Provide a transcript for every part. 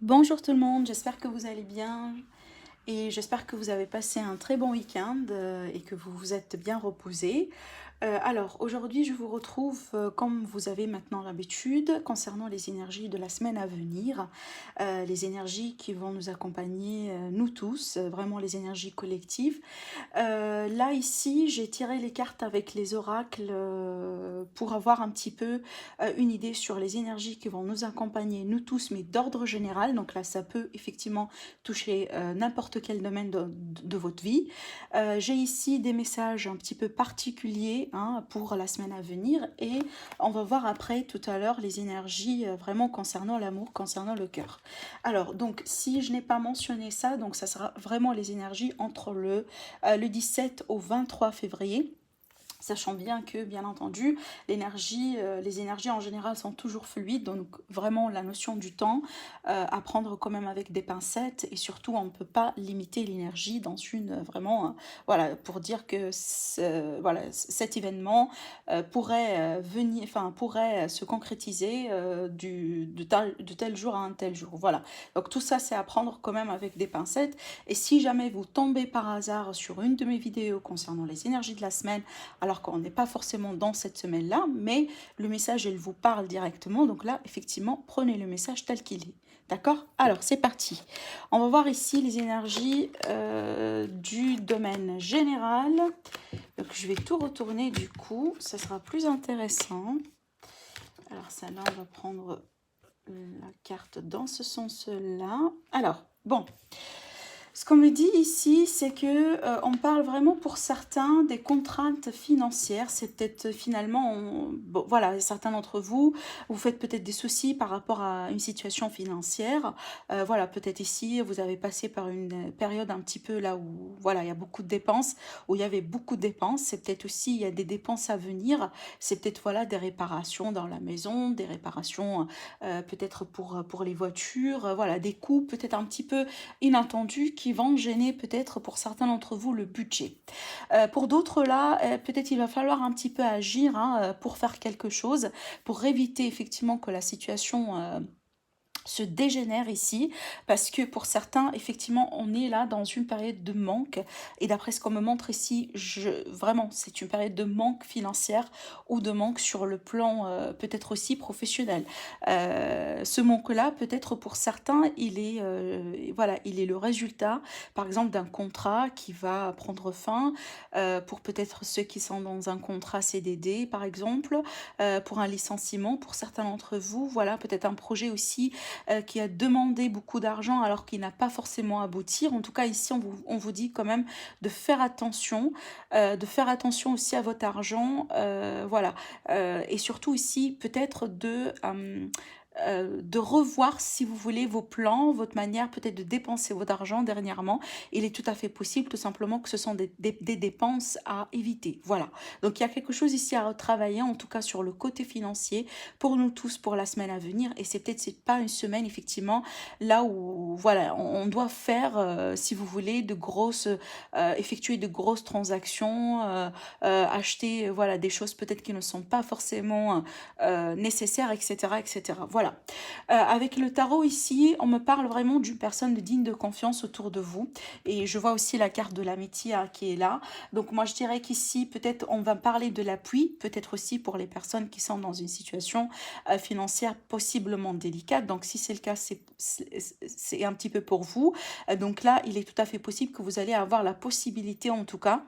Bonjour tout le monde, j'espère que vous allez bien et j'espère que vous avez passé un très bon week-end et que vous vous êtes bien reposés. Alors aujourd'hui je vous retrouve comme vous avez maintenant l'habitude concernant les énergies de la semaine à venir, les énergies qui vont nous accompagner nous tous, vraiment les énergies collectives. Là, ici, j'ai tiré les cartes avec les oracles pour avoir un petit peu une idée sur les énergies qui vont nous accompagner, nous tous, mais d'ordre général. Donc là, ça peut effectivement toucher n'importe quel domaine de votre vie. J'ai ici des messages un petit peu particuliers hein, pour la semaine à venir et on va voir après tout à l'heure les énergies vraiment concernant l'amour, concernant le cœur. Alors, donc, si je n'ai pas mentionné ça, donc ça sera vraiment les énergies entre le 17 au 23 février. Sachant bien que, bien entendu, les énergies en général sont toujours fluides, donc vraiment la notion du temps à prendre quand même avec des pincettes et surtout on ne peut pas limiter l'énergie dans une vraiment, voilà, pour dire que voilà, cet événement pourrait venir, enfin pourrait se concrétiser de tel jour à un tel jour, voilà. Donc tout ça c'est à prendre quand même avec des pincettes et si jamais vous tombez par hasard sur une de mes vidéos concernant les énergies de la semaine, alors qu'on n'est pas forcément dans cette semaine-là, mais le message, il vous parle directement. Donc là, effectivement, prenez le message tel qu'il est. D'accord? Alors, c'est parti. On va voir ici les énergies du domaine général. Donc, je vais tout retourner du coup. Ça sera plus intéressant. Alors, ça là, on va prendre la carte dans ce sens-là. Alors, bon. Ce qu'on me dit ici, c'est que on parle vraiment pour certains des contraintes financières. C'est peut-être finalement, bon, voilà, certains d'entre vous, vous faites peut-être des soucis par rapport à une situation financière. Voilà, peut-être ici, vous avez passé par une période un petit peu là où, voilà, il y a beaucoup de dépenses, où il y avait beaucoup de dépenses. C'est peut-être aussi, il y a des dépenses à venir. C'est peut-être, voilà, des réparations dans la maison, des réparations peut-être pour les voitures, voilà, des coûts peut-être un petit peu inattendus qui vont gêner peut-être pour certains d'entre vous le budget. Pour d'autres là, peut-être il va falloir un petit peu agir hein, pour faire quelque chose, pour éviter effectivement que la situation se dégénère ici parce que pour certains effectivement on est là dans une période de manque et d'après ce qu'on me montre ici vraiment c'est une période de manque financière ou de manque sur le plan peut-être aussi professionnel. Ce manque là peut-être pour certains il est voilà il est le résultat par exemple d'un contrat qui va prendre fin pour peut-être ceux qui sont dans un contrat CDD par exemple pour un licenciement pour certains d'entre vous voilà peut-être un projet aussi qui a demandé beaucoup d'argent alors qu'il n'a pas forcément abouti. En tout cas, ici, on vous dit quand même de faire attention aussi à votre argent, voilà. Et surtout ici, peut-être de revoir, si vous voulez, vos plans, votre manière peut-être de dépenser votre argent dernièrement. Il est tout à fait possible, tout simplement, que ce sont des dépenses à éviter. Voilà. Donc, il y a quelque chose ici à retravailler, en tout cas sur le côté financier, pour nous tous, pour la semaine à venir. Et c'est pas une semaine, effectivement, là où, voilà, on doit faire, si vous voulez, effectuer de grosses transactions, acheter, voilà, des choses peut-être qui ne sont pas forcément nécessaires, etc., etc. Voilà. Avec le tarot ici, on me parle vraiment d'une personne digne de confiance autour de vous. Et je vois aussi la carte de l'amitié hein, qui est là. Donc moi, je dirais qu'ici, peut-être on va parler de l'appui, peut-être aussi pour les personnes qui sont dans une situation financière possiblement délicate. Donc si c'est le cas, c'est un petit peu pour vous. Donc là, il est tout à fait possible que vous allez avoir la possibilité, en tout cas,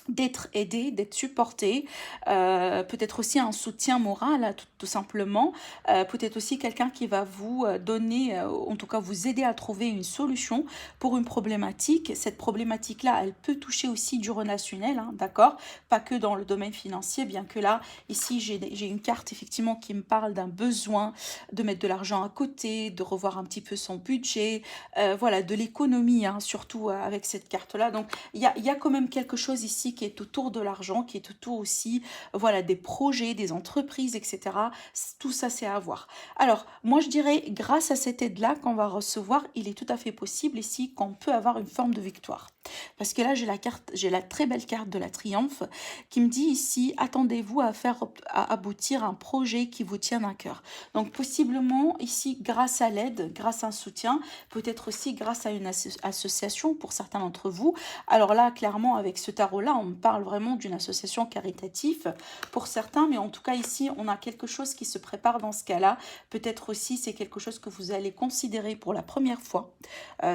d'être aidé, d'être supporté, peut-être aussi un soutien moral, hein, tout simplement, peut-être aussi quelqu'un qui va vous donner, en tout cas vous aider à trouver une solution pour une problématique. Cette problématique-là, elle peut toucher aussi du relationnel, hein, d'accord? Pas que dans le domaine financier, bien que là, ici, j'ai une carte effectivement qui me parle d'un besoin de mettre de l'argent à côté, de revoir un petit peu son budget, voilà, de l'économie, hein, surtout avec cette carte-là. Donc, il y a quand même quelque chose ici aussi qui est autour de l'argent, qui est autour aussi, voilà, des projets, des entreprises, etc. Tout ça, c'est à voir. Alors, moi, je dirais, grâce à cette aide-là qu'on va recevoir, il est tout à fait possible ici qu'on peut avoir une forme de victoire. Parce que là, j'ai la très belle carte de la triomphe qui me dit ici, attendez-vous à à aboutir un projet qui vous tient à cœur. Donc, possiblement, ici, grâce à l'aide, grâce à un soutien, peut-être aussi grâce à une association pour certains d'entre vous. Alors là, clairement, avec ce tarot-là, on parle vraiment d'une association caritative pour certains, mais en tout cas, ici, on a quelque chose qui se prépare dans ce cas-là. Peut-être aussi, c'est quelque chose que vous allez considérer pour la première fois.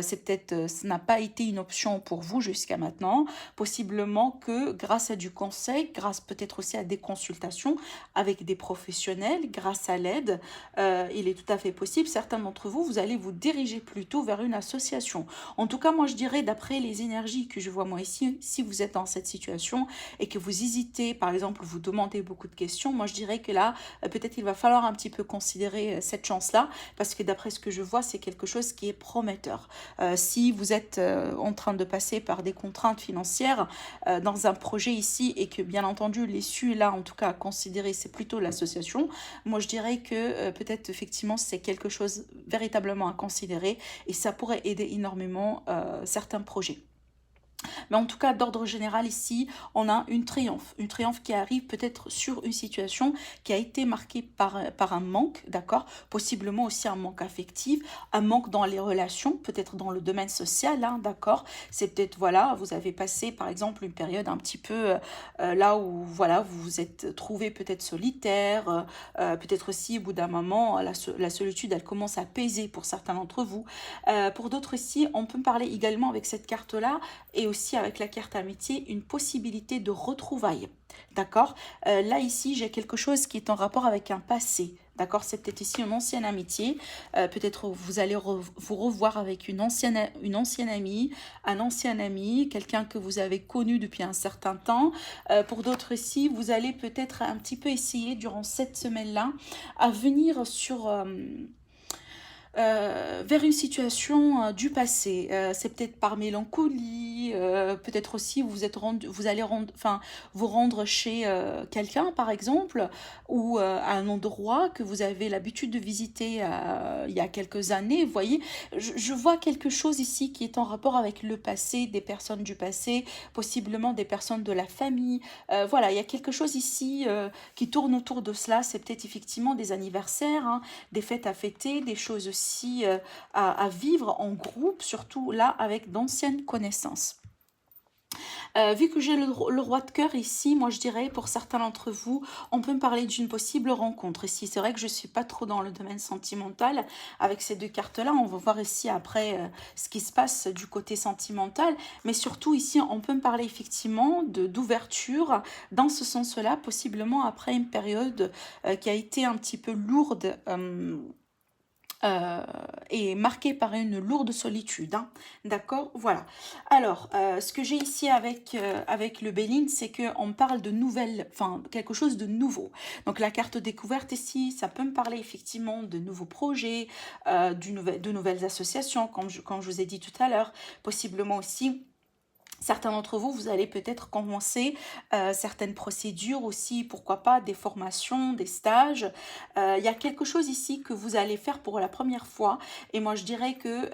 C'est peut-être, ça n'a pas été une option pour vous jusqu'à maintenant. Possiblement que grâce à du conseil, grâce peut-être aussi à des consultations avec des professionnels, grâce à l'aide, il est tout à fait possible, certains d'entre vous, vous allez vous diriger plutôt vers une association. En tout cas, moi je dirais, d'après les énergies que je vois moi ici, si vous êtes dans cette situation et que vous hésitez, par exemple, vous demandez beaucoup de questions, moi je dirais que là, peut-être il va falloir un petit peu considérer cette chance-là, parce que d'après ce que je vois, c'est quelque chose qui est prometteur. Si vous êtes en train de passer par des contraintes financières dans un projet ici et que bien entendu l'issue là en tout cas à considérer c'est plutôt l'association, moi je dirais que peut-être effectivement c'est quelque chose véritablement à considérer et ça pourrait aider énormément certains projets. Mais en tout cas, d'ordre général, ici, on a une triomphe. Une triomphe qui arrive peut-être sur une situation qui a été marquée par un manque, d'accord? Possiblement aussi un manque affectif, un manque dans les relations, peut-être dans le domaine social, hein, d'accord? C'est peut-être, voilà, vous avez passé, par exemple, une période un petit peu là où, voilà, vous vous êtes trouvé peut-être solitaire, peut-être aussi, au bout d'un moment, la solitude, elle commence à peser pour certains d'entre vous. Pour d'autres ici, on peut parler également avec cette carte-là et aussi avec la carte amitié, une possibilité de retrouvailles. D'accord. Là, ici, j'ai quelque chose qui est en rapport avec un passé. D'accord. C'est peut-être ici une ancienne amitié. Peut-être vous allez vous revoir avec une ancienne amie, un ancien ami, quelqu'un que vous avez connu depuis un certain temps. Pour d'autres ici, vous allez peut-être un petit peu essayer durant cette semaine-là à venir sur vers une situation du passé. C'est peut-être par mélancolie, peut-être aussi vous allez vous rendre chez quelqu'un par exemple, ou à un endroit que vous avez l'habitude de visiter il y a quelques années. Vous voyez, je vois quelque chose ici qui est en rapport avec le passé, des personnes du passé, possiblement des personnes de la famille. Voilà, il y a quelque chose ici qui tourne autour de cela. C'est peut-être effectivement des anniversaires, hein, des fêtes à fêter, des choses aussi à vivre en groupe, surtout là avec d'anciennes connaissances. Vu que j'ai le roi de cœur ici, moi je dirais pour certains d'entre vous, on peut me parler d'une possible rencontre. Ici, c'est vrai que je ne suis pas trop dans le domaine sentimental avec ces deux cartes-là. On va voir ici après ce qui se passe du côté sentimental. Mais surtout ici, on peut me parler effectivement d'ouverture dans ce sens-là, possiblement après une période qui a été un petit peu lourde. Euh, et marquée par une lourde solitude, hein. D'accord, voilà. Alors, ce que j'ai ici avec le Béline, c'est qu'on parle de nouvelles, enfin, quelque chose de nouveau. Donc, la carte découverte ici, ça peut me parler effectivement de nouveaux projets, de nouvelles associations, comme je vous ai dit tout à l'heure, possiblement aussi. Certains d'entre vous, vous allez peut-être commencer certaines procédures aussi, pourquoi pas des formations, des stages. Il y a quelque chose ici que vous allez faire pour la première fois. Et moi, je dirais que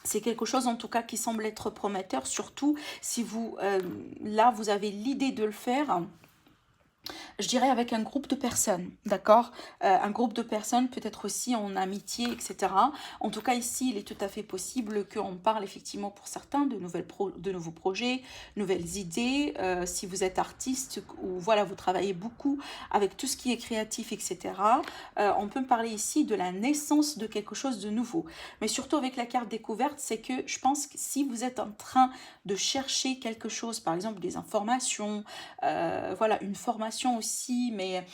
c'est quelque chose en tout cas qui semble être prometteur, surtout si vous, là, vous avez l'idée de le faire. Je dirais avec un groupe de personnes, d'accord. Un groupe de personnes, peut-être aussi en amitié, etc. En tout cas, ici, il est tout à fait possible qu'on parle effectivement pour certains de nouveaux projets, nouvelles idées. Si vous êtes artiste ou voilà, vous travaillez beaucoup avec tout ce qui est créatif, etc. On peut me parler ici de la naissance de quelque chose de nouveau. Mais surtout avec la carte découverte, c'est que je pense que si vous êtes en train de chercher quelque chose, par exemple des informations, voilà, une formation aussi, mais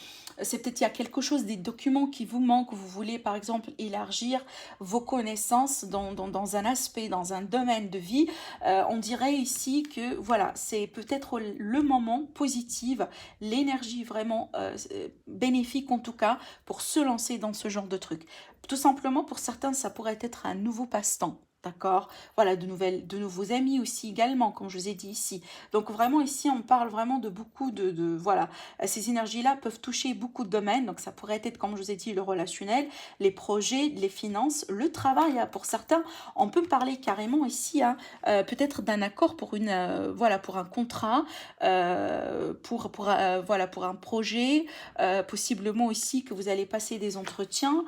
c'est peut-être il y a quelque chose, des documents qui vous manquent, vous voulez par exemple élargir vos connaissances dans un aspect, dans un domaine de vie, on dirait ici que voilà, c'est peut-être le moment positif, l'énergie vraiment bénéfique en tout cas pour se lancer dans ce genre de truc. Tout simplement pour certains, ça pourrait être un nouveau passe-temps. d'accord? Voilà, de nouveaux amis aussi également, comme je vous ai dit ici. Donc vraiment ici, on parle vraiment de beaucoup voilà, ces énergies-là peuvent toucher beaucoup de domaines. Donc ça pourrait être, comme je vous ai dit, le relationnel, les projets, les finances, le travail, hein. Pour certains, on peut parler carrément ici, hein, peut-être d'un accord pour voilà, pour un contrat, voilà, pour un projet, possiblement aussi que vous allez passer des entretiens,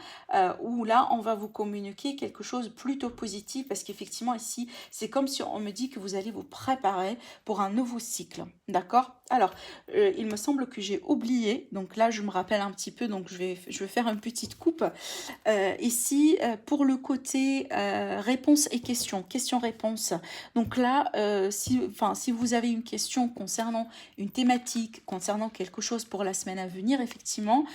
où là, on va vous communiquer quelque chose plutôt positif, parce qu'effectivement, ici, c'est comme si on me dit que vous allez vous préparer pour un nouveau cycle, d'accord? Alors, il me semble que j'ai oublié, donc là, je me rappelle un petit peu, donc je vais faire une petite coupe. Ici, pour le côté réponse et question, question-réponse. Donc là, si vous avez une question concernant une thématique, concernant quelque chose pour la semaine à venir, effectivement,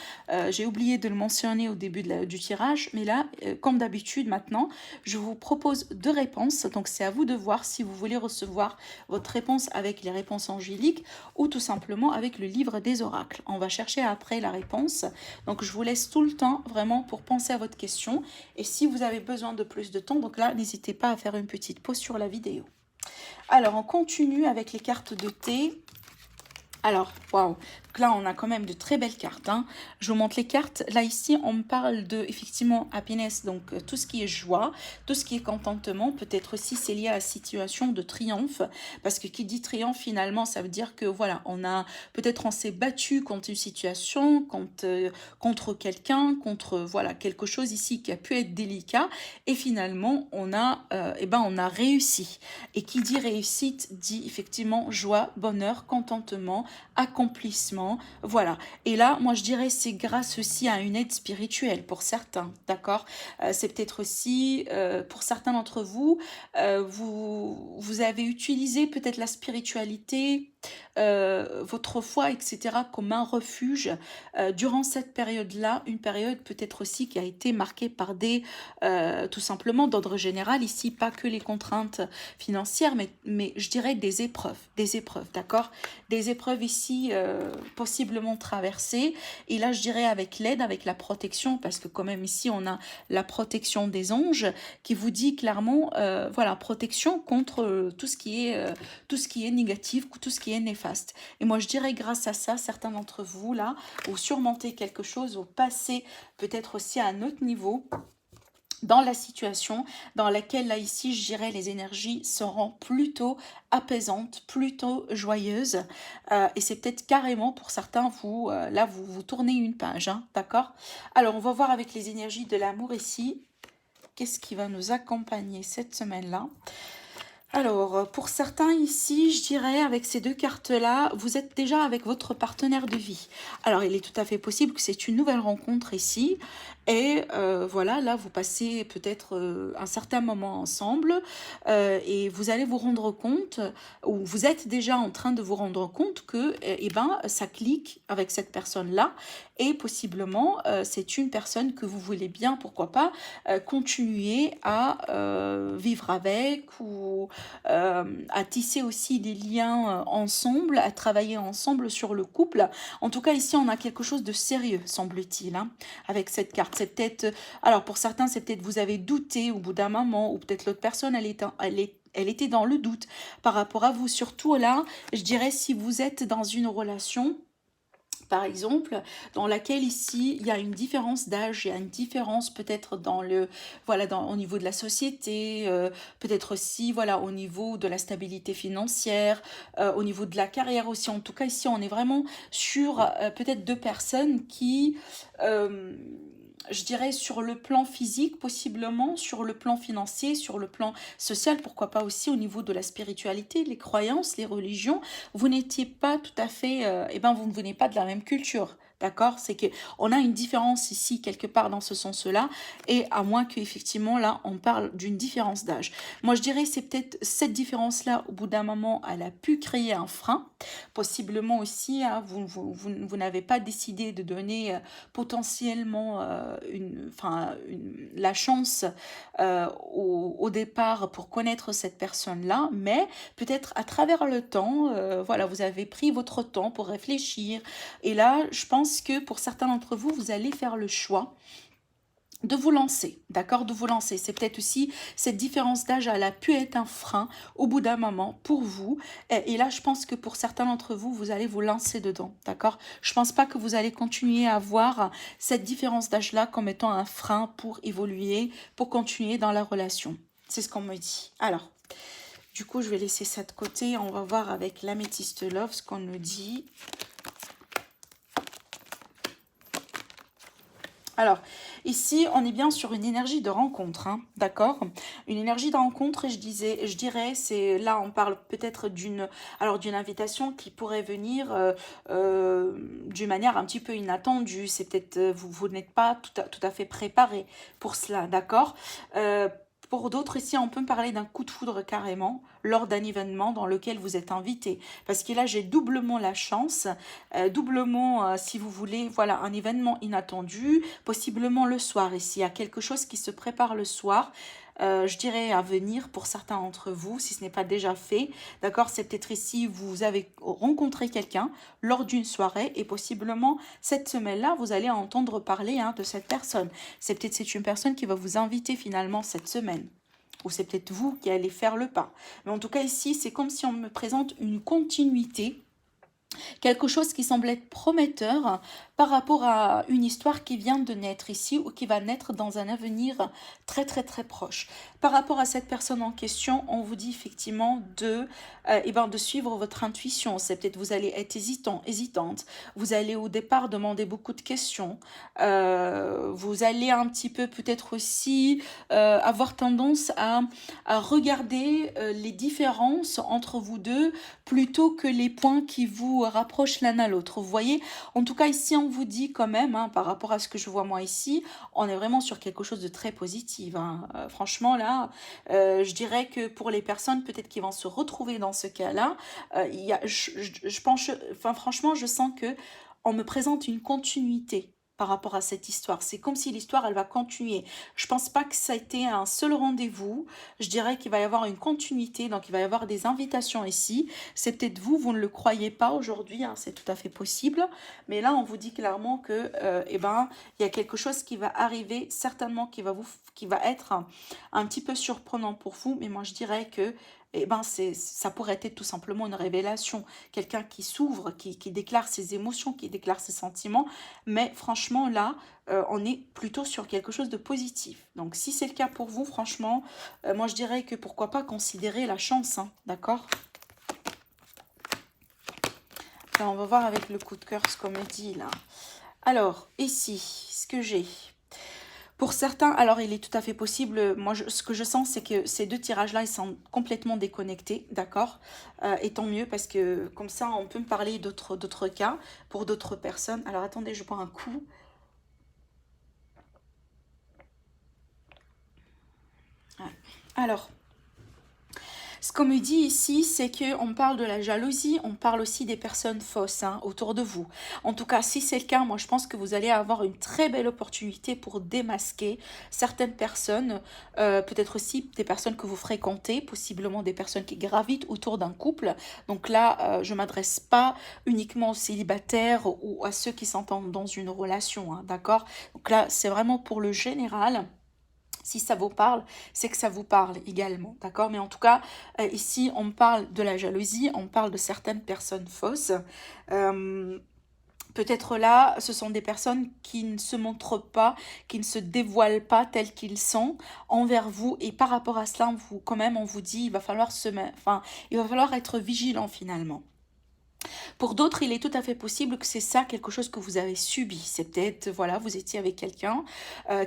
j'ai oublié de le mentionner au début du tirage, mais là, comme d'habitude maintenant, je vous propose deux réponses. Donc c'est à vous de voir si vous voulez recevoir votre réponse avec les réponses angéliques ou tout simplement avec le livre des oracles. On va chercher après la réponse. Donc je vous laisse tout le temps vraiment pour penser à votre question. Et si vous avez besoin de plus de temps, donc là, n'hésitez pas à faire une petite pause sur la vidéo. Alors, on continue avec les cartes de thé. Alors, waouh, là on a quand même de très belles cartes, hein. Je vous montre les cartes. Là ici, on me parle de, effectivement, happiness, donc tout ce qui est joie, tout ce qui est contentement. Peut-être aussi c'est lié à la situation de triomphe, parce que qui dit triomphe, finalement, ça veut dire que voilà, on s'est battu contre une situation, contre quelqu'un, contre voilà, quelque chose ici qui a pu être délicat, et finalement, on a réussi. Et qui dit réussite, dit effectivement joie, bonheur, contentement, accomplissement, voilà. Et là, moi, je dirais, c'est grâce aussi à une aide spirituelle pour certains, d'accord? C'est peut-être aussi, pour certains d'entre vous, vous avez utilisé peut-être la spiritualité, votre foi, etc., comme un refuge durant cette période-là, une période peut-être aussi qui a été marquée par tout simplement d'ordre général, ici, pas que les contraintes financières, mais je dirais des épreuves, d'accord? Des épreuves ici possiblement traversées, et là je dirais avec l'aide, avec la protection, parce que quand même ici on a la protection des anges qui vous dit clairement, voilà, protection contre tout ce qui est négatif, tout ce qui est néfaste. Et moi je dirais grâce à ça, certains d'entre vous là, vous surmontez quelque chose, vous passez peut-être aussi à un autre niveau dans la situation dans laquelle, là, ici, je dirais, les énergies seront plutôt apaisantes, plutôt joyeuses. Et c'est peut-être carrément, pour certains, vous tournez une page, hein, d'accord? Alors, on va voir avec les énergies de l'amour ici, qu'est-ce qui va nous accompagner cette semaine-là? Alors, pour certains ici, je dirais, avec ces deux cartes-là, vous êtes déjà avec votre partenaire de vie. Alors, il est tout à fait possible que c'est une nouvelle rencontre ici. Et voilà, là, vous passez peut-être un certain moment ensemble et vous allez vous rendre compte, ou vous êtes déjà en train de vous rendre compte que, ça clique avec cette personne-là et possiblement, c'est une personne que vous voulez bien, pourquoi pas, continuer à vivre avec ou à tisser aussi des liens ensemble, à travailler ensemble sur le couple. En tout cas, ici, on a quelque chose de sérieux, semble-t-il, hein, avec cette carte. C'est peut-être, alors pour certains, c'est peut-être vous avez douté au bout d'un moment, ou peut-être l'autre personne, elle était dans le doute par rapport à vous. Surtout là, je dirais si vous êtes dans une relation, par exemple, dans laquelle ici il y a une différence d'âge, il y a une différence peut-être au niveau de la société, peut-être aussi voilà au niveau de la stabilité financière, au niveau de la carrière aussi. En tout cas ici on est vraiment sur peut-être deux personnes qui euh, je dirais sur le plan physique, possiblement, sur le plan financier, sur le plan social, pourquoi pas aussi au niveau de la spiritualité, les croyances, les religions, vous n'étiez pas tout à fait, vous ne venez pas de la même culture. D'accord? C'est que on a une différence ici quelque part dans ce sens-là, et à moins qu'effectivement là on parle d'une différence d'âge. Moi je dirais c'est peut-être cette différence-là, au bout d'un moment, elle a pu créer un frein. Possiblement aussi, hein, vous n'avez pas décidé de donner potentiellement la chance au départ pour connaître cette personne-là, mais peut-être à travers le temps, voilà, vous avez pris votre temps pour réfléchir. Et là, je pense que pour certains d'entre vous, vous allez faire le choix de vous lancer, d'accord, de vous lancer. C'est peut-être aussi cette différence d'âge, elle a pu être un frein au bout d'un moment pour vous. Et là, je pense que pour certains d'entre vous, vous allez vous lancer dedans, d'accord. Je pense pas que vous allez continuer à voir cette différence d'âge-là comme étant un frein pour évoluer, pour continuer dans la relation. C'est ce qu'on me dit. Alors, du coup, je vais laisser ça de côté. On va voir avec l'améthyste love ce qu'on nous dit. Alors, ici, on est bien sur une énergie de rencontre, hein, d'accord? Une énergie de rencontre, et je dirais, c'est là, on parle peut-être d'une invitation qui pourrait venir d'une manière un petit peu inattendue. C'est peut-être, vous n'êtes pas tout à fait préparé pour cela, d'accord? Pour d'autres, ici, on peut parler d'un coup de foudre carrément lors d'un événement dans lequel vous êtes invité. Parce que là, j'ai doublement la chance, doublement, si vous voulez, voilà, un événement inattendu, possiblement le soir. Et s'il y a quelque chose qui se prépare le soir, je dirais à venir pour certains d'entre vous, si ce n'est pas déjà fait, d'accord, c'est peut-être ici, vous avez rencontré quelqu'un lors d'une soirée et possiblement cette semaine-là, vous allez entendre parler de cette personne. C'est une personne qui va vous inviter finalement cette semaine. Ou c'est peut-être vous qui allez faire le pas. Mais en tout cas ici, c'est comme si on me présente une continuité, quelque chose qui semble être prometteur par rapport à une histoire qui vient de naître ici ou qui va naître dans un avenir très très très proche. Par rapport à cette personne en question, on vous dit effectivement de suivre votre intuition. C'est peut-être vous allez être hésitante, vous allez au départ demander beaucoup de questions, vous allez un petit peu peut-être aussi avoir tendance à regarder les différences entre vous deux plutôt que les points qui vous rapprochent l'un à l'autre. Vous voyez, en tout cas ici on vous dit quand même, par rapport à ce que je vois moi ici, on est vraiment sur quelque chose de très positif. Franchement là, je dirais que pour les personnes peut-être qui vont se retrouver dans ce cas-là, je pense, enfin franchement je sens que on me présente une continuité par rapport à cette histoire. C'est comme si l'histoire, elle va continuer. Je pense pas que ça a été un seul rendez-vous. Je dirais qu'il va y avoir une continuité, donc il va y avoir des invitations ici. C'est peut-être vous, vous ne le croyez pas aujourd'hui, c'est tout à fait possible. Mais là, on vous dit clairement que, il y a quelque chose qui va arriver, certainement qui va être un petit peu surprenant pour vous. Mais moi, je dirais que ça pourrait être tout simplement une révélation. Quelqu'un qui s'ouvre, qui déclare ses émotions, qui déclare ses sentiments. Mais franchement, là, on est plutôt sur quelque chose de positif. Donc, si c'est le cas pour vous, franchement, moi, je dirais que pourquoi pas considérer la chance, d'accord? Là, on va voir avec le coup de cœur ce qu'on me dit, là. Alors, ici, ce que j'ai... Pour certains, alors il est tout à fait possible, moi ce que je sens c'est que ces deux tirages-là, ils sont complètement déconnectés, d'accord, et tant mieux parce que comme ça on peut me parler d'autres cas pour d'autres personnes. Alors attendez, je bois un coup. Ouais. Alors, ce qu'on me dit ici, c'est qu'on parle de la jalousie, on parle aussi des personnes fausses autour de vous. En tout cas, si c'est le cas, moi je pense que vous allez avoir une très belle opportunité pour démasquer certaines personnes, peut-être aussi des personnes que vous fréquentez, possiblement des personnes qui gravitent autour d'un couple. Donc là, je ne m'adresse pas uniquement aux célibataires ou à ceux qui sont dans une relation, d'accord? Donc là, c'est vraiment pour le général. Si ça vous parle, c'est que ça vous parle également, d'accord? Mais en tout cas, ici, on parle de la jalousie, on parle de certaines personnes fausses. Euh, Peut-être là, ce sont des personnes qui ne se montrent pas, qui ne se dévoilent pas tels qu'ils sont envers vous. Et par rapport à cela, quand même, on vous dit, il va falloir être vigilant finalement. Pour d'autres, il est tout à fait possible que c'est ça quelque chose que vous avez subi. C'est peut-être, voilà, vous étiez avec quelqu'un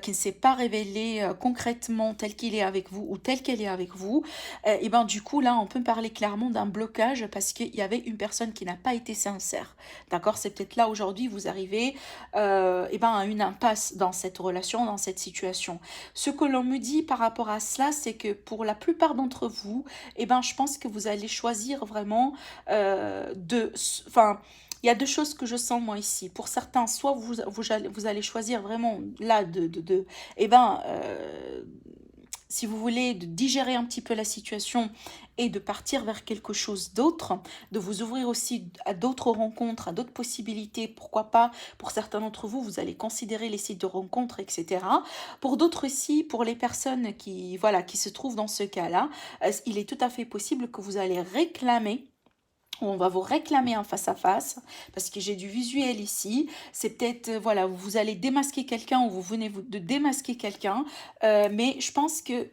qui ne s'est pas révélé concrètement tel qu'il est avec vous ou tel qu'elle est avec vous. Et ben du coup, là, on peut parler clairement d'un blocage parce qu'il y avait une personne qui n'a pas été sincère. D'accord? C'est peut-être là aujourd'hui, vous arrivez à une impasse dans cette relation, dans cette situation. Ce que l'on me dit par rapport à cela, c'est que pour la plupart d'entre vous, je pense que vous allez choisir vraiment il y a deux choses que je sens moi ici. Pour certains, soit vous allez choisir vraiment là eh ben, si vous voulez, de digérer un petit peu la situation et de partir vers quelque chose d'autre, de vous ouvrir aussi à d'autres rencontres, à d'autres possibilités, pourquoi pas, pour certains d'entre vous, vous allez considérer les sites de rencontres, etc. Pour d'autres aussi, pour les personnes qui, voilà, qui se trouvent dans ce cas-là, il est tout à fait possible que vous allez réclamer, on va vous réclamer en face à face, parce que j'ai du visuel ici. C'est peut-être, voilà, vous allez démasquer quelqu'un ou vous venez de démasquer quelqu'un, mais je pense que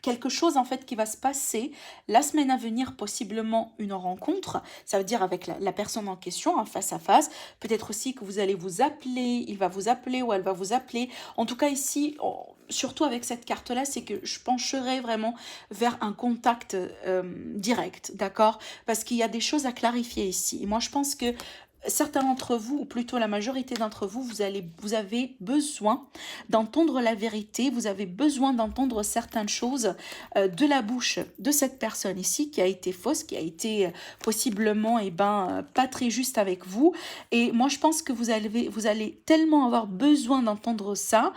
quelque chose en fait qui va se passer la semaine à venir, possiblement une rencontre, ça veut dire avec la personne en question, en face à face, peut-être aussi que vous allez vous appeler, il va vous appeler ou elle va vous appeler, en tout cas ici, surtout avec cette carte-là, c'est que je pencherai vraiment vers un contact direct, d'accord? Parce qu'il y a des choses à clarifier ici, et moi je pense que certains d'entre vous, ou plutôt la majorité d'entre vous, vous avez besoin d'entendre la vérité, vous avez besoin d'entendre certaines choses de la bouche de cette personne ici qui a été fausse, qui a été possiblement pas très juste avec vous. Et moi, je pense que vous allez tellement avoir besoin d'entendre ça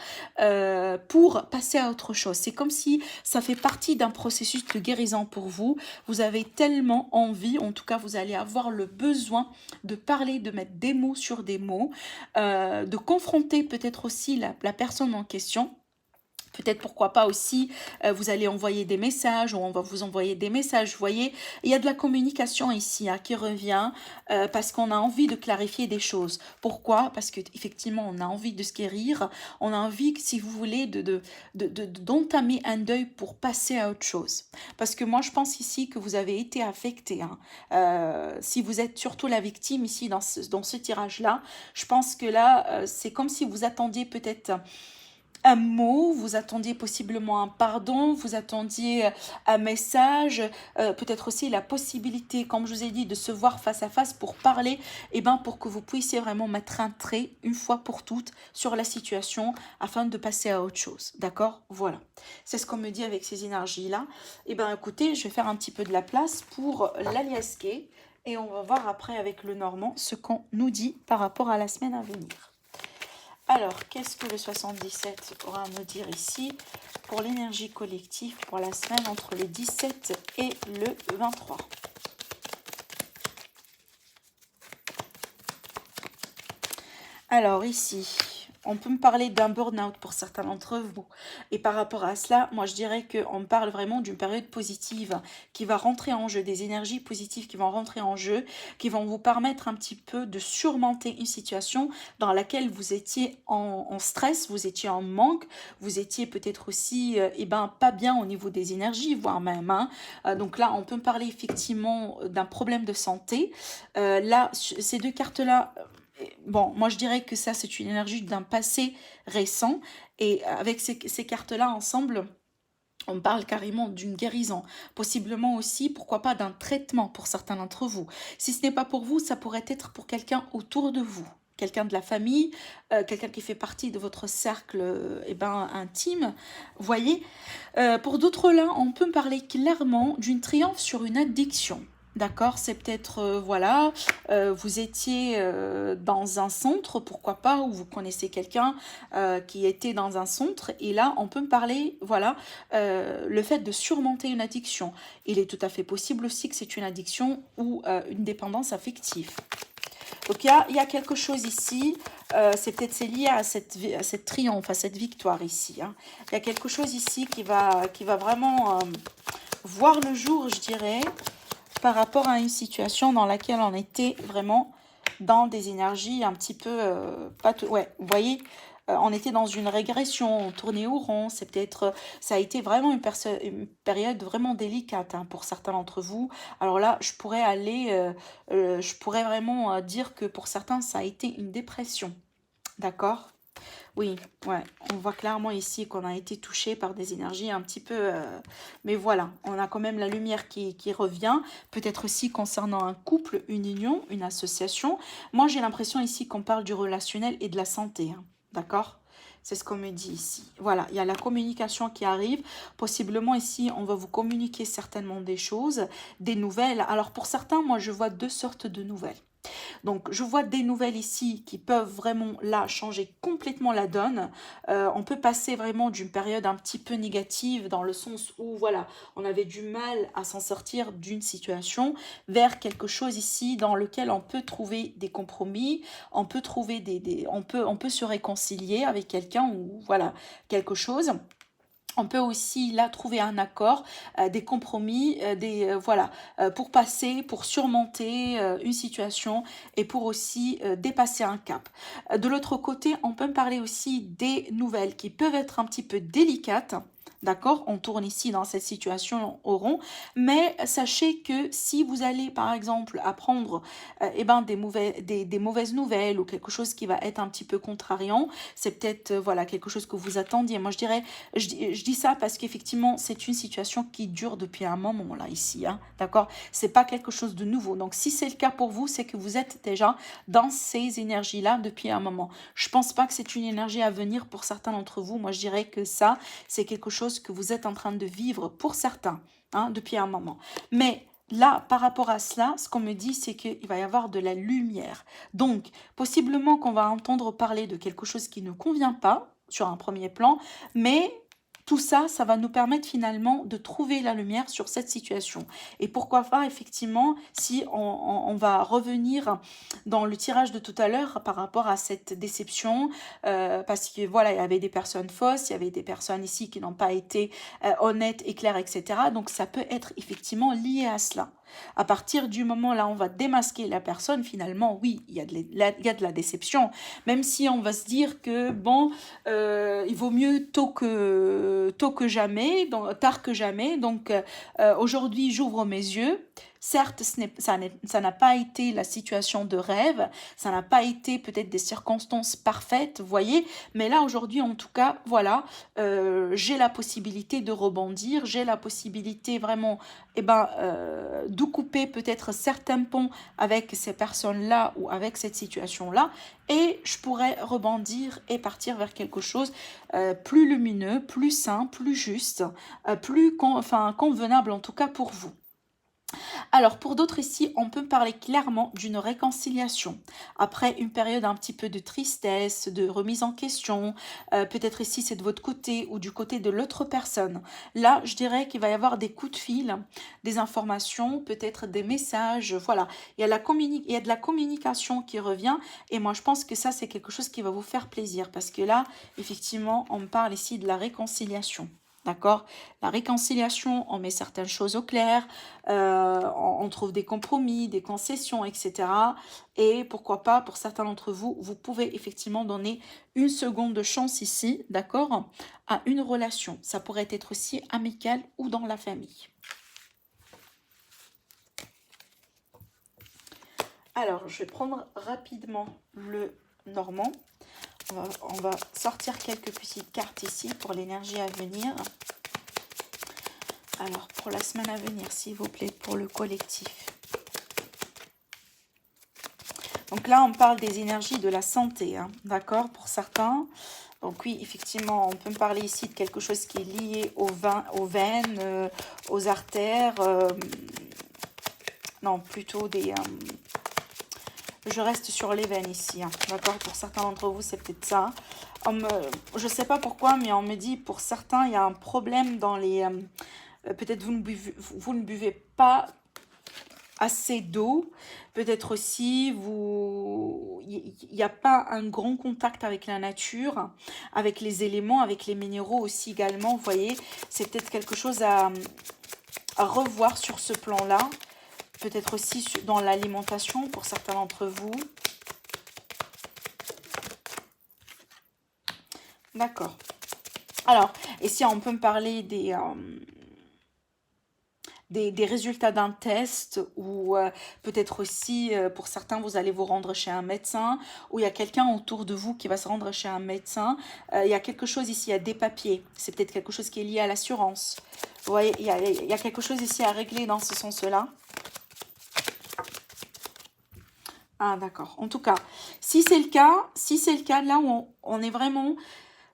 pour passer à autre chose. C'est comme si ça fait partie d'un processus de guérison pour vous. Vous avez tellement envie, en tout cas, vous allez avoir le besoin de parler, de mettre des mots sur des mots, de confronter peut-être aussi la personne en question. Peut-être pourquoi pas aussi, vous allez envoyer des messages ou on va vous envoyer des messages. Vous voyez, il y a de la communication ici qui revient parce qu'on a envie de clarifier des choses. Pourquoi? Parce qu'effectivement, on a envie de se guérir. On a envie, si vous voulez, d'entamer un deuil pour passer à autre chose. Parce que moi, je pense ici que vous avez été affecté. Si vous êtes surtout la victime ici dans ce tirage-là, je pense que là, c'est comme si vous attendiez peut-être un mot, vous attendiez possiblement un pardon, vous attendiez un message, peut-être aussi la possibilité, comme je vous ai dit, de se voir face à face pour parler, et pour que vous puissiez vraiment mettre un trait une fois pour toutes sur la situation afin de passer à autre chose. D'accord? Voilà. C'est ce qu'on me dit avec ces énergies-là. Écoutez, je vais faire un petit peu de la place pour l'aliasquer et on va voir après avec le normand ce qu'on nous dit par rapport à la semaine à venir. Alors, qu'est-ce que le 77 aura à me dire ici pour l'énergie collective pour la semaine entre le 17 et le 23? Alors, ici, on peut me parler d'un burn-out pour certains d'entre vous. Et par rapport à cela, moi je dirais qu'on parle vraiment d'une période positive qui va rentrer en jeu, des énergies positives qui vont rentrer en jeu, qui vont vous permettre un petit peu de surmonter une situation dans laquelle vous étiez en stress, vous étiez en manque, vous étiez peut-être aussi pas bien au niveau des énergies, voire même. Donc là, on peut me parler effectivement d'un problème de santé. Là, ces deux cartes-là... Bon, moi je dirais que ça c'est une énergie d'un passé récent et avec ces cartes-là ensemble, on parle carrément d'une guérison, possiblement aussi, pourquoi pas, d'un traitement pour certains d'entre vous. Si ce n'est pas pour vous, ça pourrait être pour quelqu'un autour de vous, quelqu'un de la famille, quelqu'un qui fait partie de votre cercle intime. Vous voyez, pour d'autres là, on peut parler clairement d'une triomphe sur une addiction. D'accord, c'est peut-être, voilà, vous étiez dans un centre, pourquoi pas, ou vous connaissez quelqu'un qui était dans un centre, et là, on peut me parler, voilà, le fait de surmonter une addiction. Il est tout à fait possible aussi que c'est une addiction ou une dépendance affective. Donc, il y a quelque chose ici, c'est lié à cette triomphe, à cette victoire ici. Il y a quelque chose ici qui va vraiment voir le jour, je dirais, par rapport à une situation dans laquelle on était vraiment dans des énergies un petit peu... ouais, vous voyez, on était dans une régression, on tournait au rond, c'est peut-être... ça a été vraiment une période vraiment délicate pour certains d'entre vous. Alors là, je pourrais vraiment dire que pour certains, ça a été une dépression. D'accord ? Oui, ouais, on voit clairement ici qu'on a été touché par des énergies un petit peu... mais voilà, on a quand même la lumière qui revient. Peut-être aussi concernant un couple, une union, une association. Moi, j'ai l'impression ici qu'on parle du relationnel et de la santé. D'accord ? C'est ce qu'on me dit ici. Voilà, il y a la communication qui arrive. Possiblement ici, on va vous communiquer certainement des choses, des nouvelles. Alors pour certains, moi, je vois deux sortes de nouvelles. Donc, je vois des nouvelles ici qui peuvent vraiment, là, changer complètement la donne. On peut passer vraiment d'une période un petit peu négative dans le sens où, voilà, on avait du mal à s'en sortir d'une situation vers quelque chose ici dans lequel on peut trouver des compromis, on peut trouver on peut se réconcilier avec quelqu'un ou, voilà, quelque chose. On peut aussi là trouver un accord, des compromis, voilà, pour passer, pour surmonter une situation et pour aussi dépasser un cap. De l'autre côté, on peut me parler aussi des nouvelles qui peuvent être un petit peu délicates. D'accord, on tourne ici dans cette situation au rond, mais sachez que si vous allez par exemple apprendre des mauvaises nouvelles ou quelque chose qui va être un petit peu contrariant, c'est peut-être voilà quelque chose que vous attendiez. Moi je dirais je dis ça parce qu'effectivement, c'est une situation qui dure depuis un moment, là, ici, hein, d'accord? C'est pas quelque chose de nouveau. Donc, si c'est le cas pour vous, c'est que vous êtes déjà dans ces énergies-là depuis un moment. Je pense pas que c'est une énergie à venir pour certains d'entre vous. Moi, je dirais que ça, c'est quelque chose que vous êtes en train de vivre pour certains, hein, depuis un moment. Mais là, par rapport à cela, ce qu'on me dit, c'est qu'il va y avoir de la lumière. Donc, possiblement qu'on va entendre parler de quelque chose qui ne convient pas sur un premier plan, mais tout ça, ça va nous permettre finalement de trouver la lumière sur cette situation. Et pourquoi pas, effectivement, si on va revenir dans le tirage de tout à l'heure par rapport à cette déception, parce que voilà, il y avait des personnes fausses, il y avait des personnes ici qui n'ont pas été honnêtes et claires, etc. Donc ça peut être effectivement lié à cela. À partir du moment là, on va démasquer la personne, finalement, oui, il y a il y a de la déception, même si on va se dire que, bon, il vaut mieux tôt que jamais, tard que jamais. Donc, aujourd'hui, j'ouvre mes yeux. Certes, ça n'a pas été la situation de rêve, ça n'a pas été peut-être des circonstances parfaites, vous voyez, mais là, aujourd'hui, en tout cas, voilà, j'ai la possibilité de rebondir, j'ai la possibilité vraiment de couper peut-être certains ponts avec ces personnes-là ou avec cette situation-là, et je pourrais rebondir et partir vers quelque chose plus lumineux, plus sain, plus juste, convenable en tout cas pour vous. Alors, pour d'autres ici, on peut parler clairement d'une réconciliation. Après une période un petit peu de tristesse, de remise en question, peut-être ici c'est de votre côté ou du côté de l'autre personne. Là, je dirais qu'il va y avoir des coups de fil, des informations, peut-être des messages, voilà. Il y a de la communication qui revient et moi je pense que ça c'est quelque chose qui va vous faire plaisir parce que là, effectivement, on me parle ici de la réconciliation. D'accord? La réconciliation, on met certaines choses au clair, on trouve des compromis, des concessions, etc. Et pourquoi pas, pour certains d'entre vous, vous pouvez effectivement donner une seconde de chance ici, d'accord, à une relation. Ça pourrait être aussi amical ou dans la famille. Alors, je vais prendre rapidement le normand. On va sortir quelques petites cartes ici pour l'énergie à venir. Alors, pour la semaine à venir, s'il vous plaît, pour le collectif. Donc là, on parle des énergies de la santé, hein, d'accord, pour certains. Donc oui, effectivement, on peut me parler ici de quelque chose qui est lié aux veines, aux artères. Non, plutôt des... je reste sur les veines ici, hein, d'accord. Pour certains d'entre vous, c'est peut-être ça. Je ne sais pas pourquoi, mais on me dit, pour certains, il y a un problème dans les... peut-être vous ne buvez pas assez d'eau, peut-être aussi il n'y a pas un grand contact avec la nature, avec les éléments, avec les minéraux aussi également, vous voyez, c'est peut-être quelque chose à revoir sur ce plan-là, peut-être aussi dans l'alimentation pour certains d'entre vous. D'accord. Alors, et si on peut me parler des résultats d'un test ou peut-être aussi, pour certains, vous allez vous rendre chez un médecin ou il y a quelqu'un autour de vous qui va se rendre chez un médecin. Il y a quelque chose ici, il y a des papiers. C'est peut-être quelque chose qui est lié à l'assurance. Vous voyez, il y a quelque chose ici à régler dans ce sens-là. Ah, d'accord. En tout cas, si c'est le cas, là où on est vraiment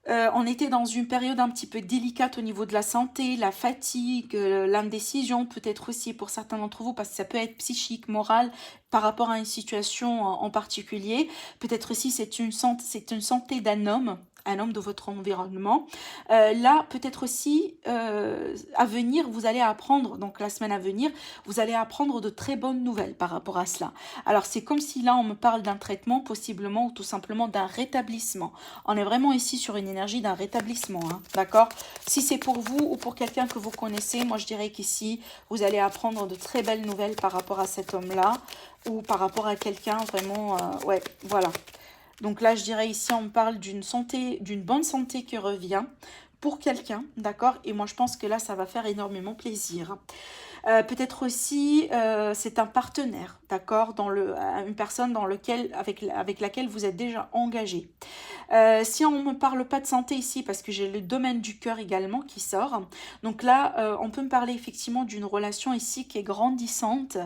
On était dans une période un petit peu délicate au niveau de la santé, la fatigue, l'indécision, peut-être aussi pour certains d'entre vous, parce que ça peut être psychique, moral, par rapport à une situation en particulier. Peut-être aussi c'est une santé d'un homme, un homme de votre environnement. Là, peut-être aussi, à venir, vous allez apprendre, donc la semaine à venir, vous allez apprendre de très bonnes nouvelles par rapport à cela. Alors, c'est comme si là, on me parle d'un traitement, possiblement, ou tout simplement d'un rétablissement. On est vraiment ici sur une énergie d'un rétablissement, hein, d'accord? Si c'est pour vous ou pour quelqu'un que vous connaissez, moi, je dirais qu'ici, vous allez apprendre de très belles nouvelles par rapport à cet homme-là, ou par rapport à quelqu'un vraiment, ouais, voilà. Donc là, je dirais ici, on parle d'une santé, d'une bonne santé qui revient pour quelqu'un, d'accord? Et moi, je pense que là, ça va faire énormément plaisir. Peut-être aussi, c'est un partenaire, d'accord? Une personne avec laquelle vous êtes déjà engagé. Si on ne me parle pas de santé ici, parce que j'ai le domaine du cœur également qui sort, donc là, on peut me parler effectivement d'une relation ici qui est grandissante,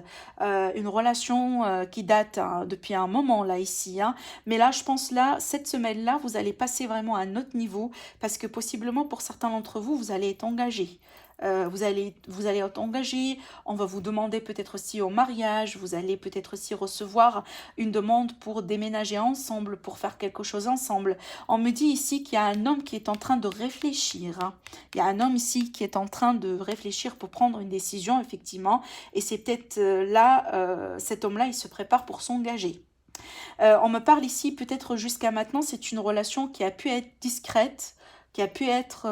une relation qui date hein, depuis un moment là ici, hein. Mais là, je pense là, cette semaine-là, vous allez passer vraiment à un autre niveau, parce que possiblement pour certains d'entre vous, vous allez être engagé. Vous allez être engagé, on va vous demander peut-être aussi au mariage, vous allez peut-être aussi recevoir une demande pour déménager ensemble, pour faire quelque chose ensemble. On me dit ici qu'il y a un homme qui est en train de réfléchir, hein. Il y a un homme ici qui est en train de réfléchir pour prendre une décision, effectivement, et c'est peut-être cet homme-là, il se prépare pour s'engager. On me parle ici, peut-être jusqu'à maintenant, c'est une relation qui a pu être discrète, qui a pu être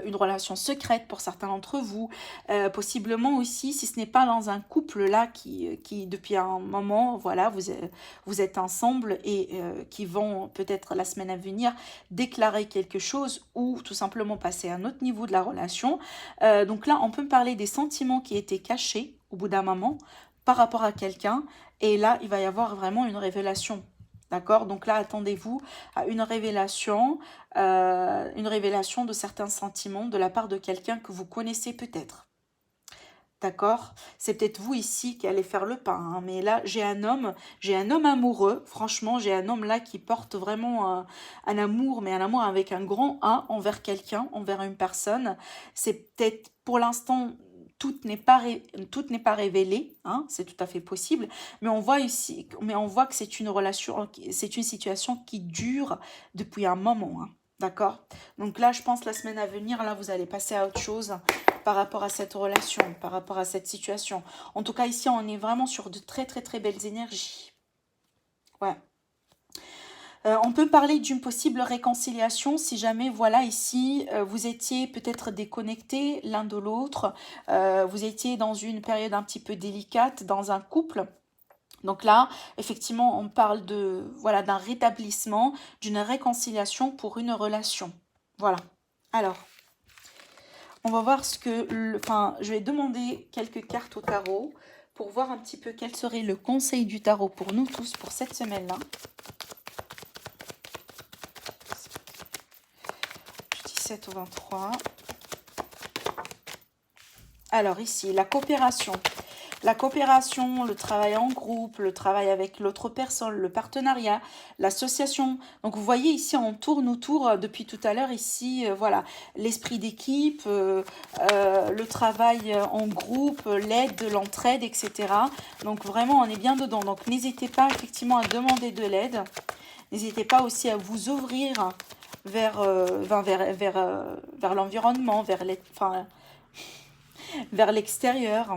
une relation secrète pour certains d'entre vous, possiblement aussi, si ce n'est pas dans un couple là qui depuis un moment, voilà, vous êtes ensemble et qui vont peut-être la semaine à venir déclarer quelque chose ou tout simplement passer à un autre niveau de la relation. Donc là, on peut me parler des sentiments qui étaient cachés au bout d'un moment par rapport à quelqu'un et là, il va y avoir vraiment une révélation. D'accord? Donc là, attendez-vous à une révélation de certains sentiments de la part de quelqu'un que vous connaissez peut-être. D'accord? C'est peut-être vous ici qui allez faire le pas, hein, mais là, j'ai un homme amoureux. Franchement, j'ai un homme là qui porte vraiment un amour, mais un amour avec un grand A envers quelqu'un, envers une personne. C'est peut-être pour l'instant tout n'est pas révélé, hein, c'est tout à fait possible, mais on voit ici, mais on voit que c'est une relation, c'est une situation qui dure depuis un moment, hein, d'accord? Donc là, je pense la semaine à venir, là, vous allez passer à autre chose par rapport à cette relation, par rapport à cette situation. En tout cas, ici, on est vraiment sur de très, très, très belles énergies. Ouais. On peut parler d'une possible réconciliation si jamais, voilà, ici, vous étiez peut-être déconnectés l'un de l'autre, vous étiez dans une période un petit peu délicate dans un couple. Donc là, effectivement, on parle de, voilà, d'un rétablissement, d'une réconciliation pour une relation. Voilà. Alors, on va voir enfin, je vais demander quelques cartes au tarot pour voir un petit peu quel serait le conseil du tarot pour nous tous pour cette semaine-là. 17 au 23. Alors ici, la coopération. La coopération, le travail en groupe, le travail avec l'autre personne, le partenariat, l'association. Donc vous voyez ici, on tourne autour depuis tout à l'heure ici, voilà, l'esprit d'équipe, le travail en groupe, l'aide, l'entraide, etc. Donc vraiment, on est bien dedans. Donc n'hésitez pas effectivement à demander de l'aide. N'hésitez pas aussi à vous ouvrir vers l'environnement, vers l'extérieur.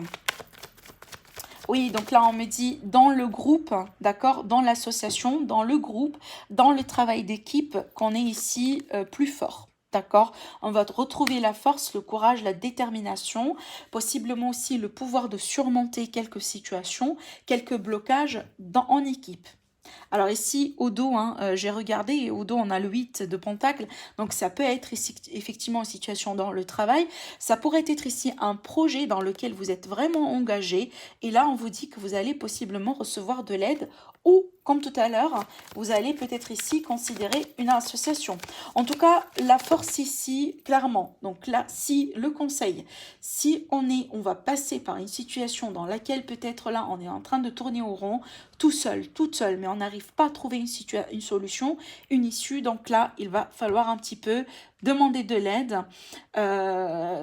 Oui, donc là, on me dit dans le groupe, d'accord, dans l'association, dans le groupe, dans le travail d'équipe, qu'on est ici plus fort. D'accord? On va retrouver la force, le courage, la détermination, possiblement aussi le pouvoir de surmonter quelques situations, quelques blocages en équipe. Alors ici, au dos, hein, j'ai regardé, et au dos, on a le 8 de Pentacle. Donc ça peut être ici, effectivement une situation dans le travail. Ça pourrait être ici un projet dans lequel vous êtes vraiment engagé. Et là, on vous dit que vous allez possiblement recevoir de l'aide ou, comme tout à l'heure, vous allez peut-être ici considérer une association. En tout cas, la force ici, clairement, donc là, si le conseil, si on va passer par une situation dans laquelle peut-être là, on est en train de tourner au rond, tout seul, toute seule, mais on n'arrive pas à trouver une solution, une issue, donc là, il va falloir un petit peu demander de l'aide,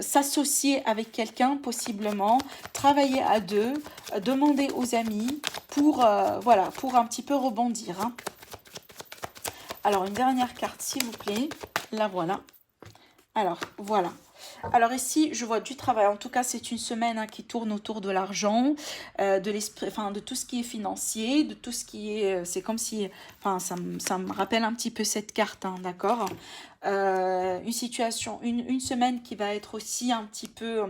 s'associer avec quelqu'un possiblement, travailler à deux, demander aux amis pour, voilà, pour un petit peu rebondir. Hein. Alors, une dernière carte, s'il vous plaît. La voilà. Alors, voilà. Alors ici, je vois du travail. En tout cas, c'est une semaine qui tourne autour de l'argent, de l'esprit, enfin de tout ce qui est financier, de tout ce qui est. C'est comme si, enfin, ça me rappelle un petit peu cette carte, hein, d'accord. Une situation, une semaine qui va être aussi un petit peu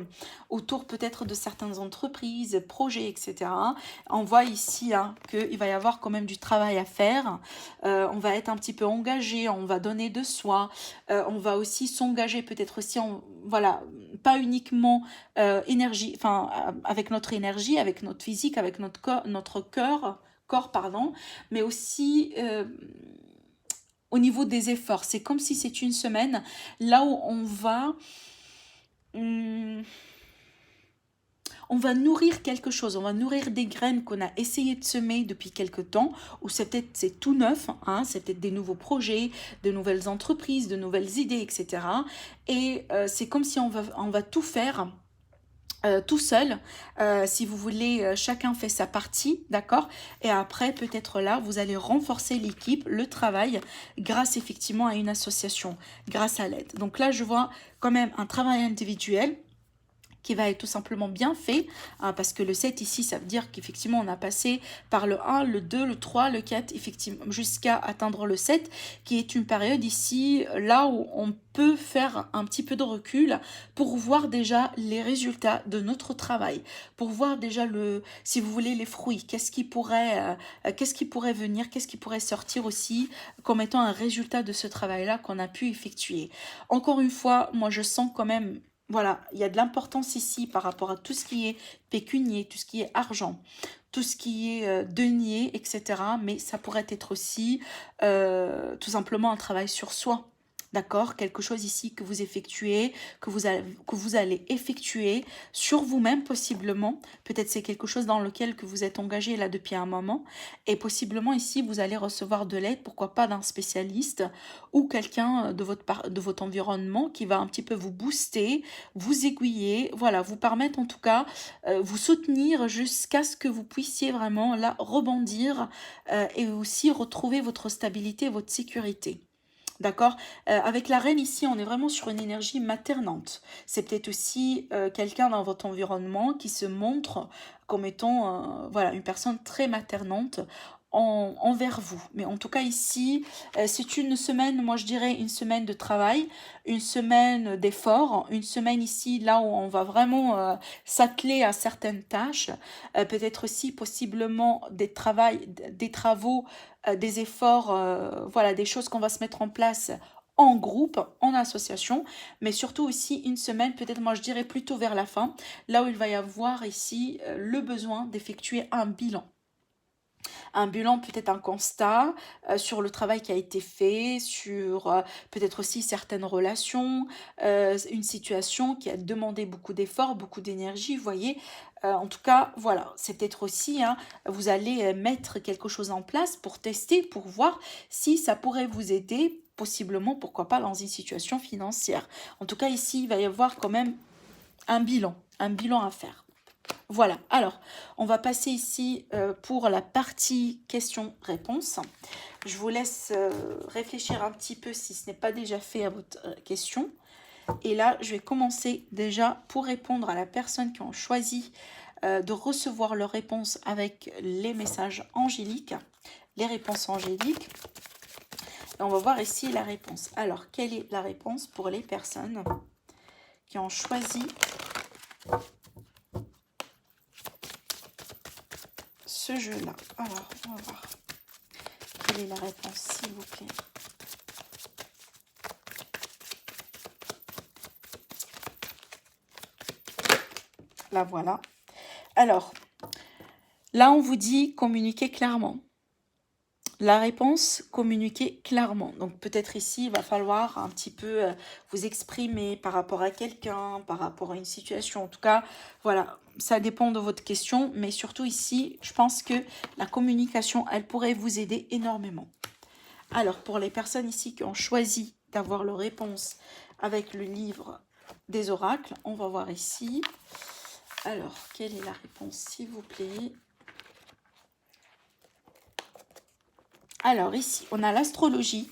autour peut-être de certaines entreprises, projets, etc. On voit ici hein, qu'il va y avoir quand même du travail à faire. On va être un petit peu engagé, on va donner de soi, on va aussi s'engager peut-être aussi en voilà, pas uniquement énergie, enfin avec notre énergie, avec notre physique, avec notre corps, pardon, mais aussi au niveau des efforts. C'est comme si c'est une semaine là où hum, on va nourrir quelque chose, on va nourrir des graines qu'on a essayé de semer depuis quelque temps, ou c'est tout neuf, hein, c'est peut-être des nouveaux projets, de nouvelles entreprises, de nouvelles idées, etc. Et c'est comme si on va tout faire tout seul, si vous voulez, chacun fait sa partie, d'accord. Et après, peut-être là, vous allez renforcer l'équipe, le travail, grâce effectivement à une association, grâce à l'aide. Donc là, je vois quand même un travail individuel qui va être tout simplement bien fait, hein, parce que le 7 ici, ça veut dire qu'effectivement, on a passé par le 1, le 2, le 3, le 4, effectivement, jusqu'à atteindre le 7, qui est une période ici, là où on peut faire un petit peu de recul pour voir déjà les résultats de notre travail, pour voir déjà, si vous voulez, les fruits, qu'est-ce qui pourrait venir, qu'est-ce qui pourrait sortir aussi comme étant un résultat de ce travail-là qu'on a pu effectuer. Encore une fois, moi, je sens quand même voilà, il y a de l'importance ici par rapport à tout ce qui est pécunier, tout ce qui est argent, tout ce qui est denier, etc. Mais ça pourrait être aussi tout simplement un travail sur soi. D'accord? Quelque chose ici que vous effectuez, que vous allez effectuer sur vous-même possiblement. Peut-être c'est quelque chose dans lequel que vous êtes engagé là depuis un moment. Et possiblement ici, vous allez recevoir de l'aide, pourquoi pas d'un spécialiste ou quelqu'un de votre environnement qui va un petit peu vous booster, vous aiguiller, voilà, vous permettre en tout cas, vous soutenir jusqu'à ce que vous puissiez vraiment là rebondir et aussi retrouver votre stabilité, votre sécurité. D'accord. Avec la reine ici, on est vraiment sur une énergie maternante. C'est peut-être aussi quelqu'un dans votre environnement qui se montre comme étant voilà, une personne très maternante envers vous. Mais en tout cas ici, c'est une semaine, moi je dirais une semaine de travail, une semaine d'effort, une semaine ici là où on va vraiment s'atteler à certaines tâches, peut-être aussi possiblement des travaux, des efforts, voilà, des choses qu'on va se mettre en place en groupe, en association, mais surtout aussi une semaine, peut-être moi je dirais plutôt vers la fin, là où il va y avoir ici le besoin d'effectuer un bilan. Un bilan, peut-être un constat sur le travail qui a été fait, sur peut-être aussi certaines relations, une situation qui a demandé beaucoup d'efforts, beaucoup d'énergie, vous voyez. En tout cas, voilà, c'est peut-être aussi, hein, vous allez mettre quelque chose en place pour tester, pour voir si ça pourrait vous aider, possiblement, pourquoi pas, dans une situation financière. En tout cas, ici, il va y avoir quand même un bilan à faire. Voilà, alors on va passer ici pour la partie questions-réponses. Je vous laisse réfléchir un petit peu si ce n'est pas déjà fait à votre question. Et là, je vais commencer déjà pour répondre à la personne qui ont choisi de recevoir leur réponse avec les messages angéliques, les réponses angéliques. Et on va voir ici la réponse. Alors, quelle est la réponse pour les personnes qui ont choisi ce jeu-là? Alors, on va voir. Quelle est la réponse, s'il vous plaît? La voilà. Alors, là, on vous dit communiquer clairement. La réponse, communiquer clairement. Donc peut-être ici, il va falloir un petit peu vous exprimer par rapport à quelqu'un, par rapport à une situation. En tout cas, voilà, ça dépend de votre question. Mais surtout ici, je pense que la communication, elle pourrait vous aider énormément. Alors, pour les personnes ici qui ont choisi d'avoir leur réponse avec le livre des oracles, on va voir ici. Alors, quelle est la réponse, s'il vous plaît? Alors ici, on a l'astrologie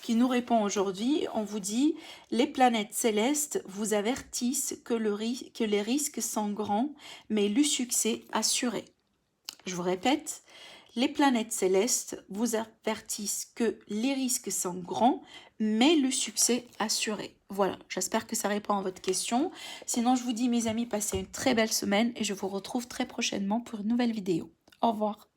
qui nous répond aujourd'hui. On vous dit, les planètes célestes vous avertissent que les risques sont grands, mais le succès assuré. Je vous répète, les planètes célestes vous avertissent que les risques sont grands, mais le succès assuré. Voilà, j'espère que ça répond à votre question. Sinon, je vous dis, mes amis, passez une très belle semaine et je vous retrouve très prochainement pour une nouvelle vidéo. Au revoir.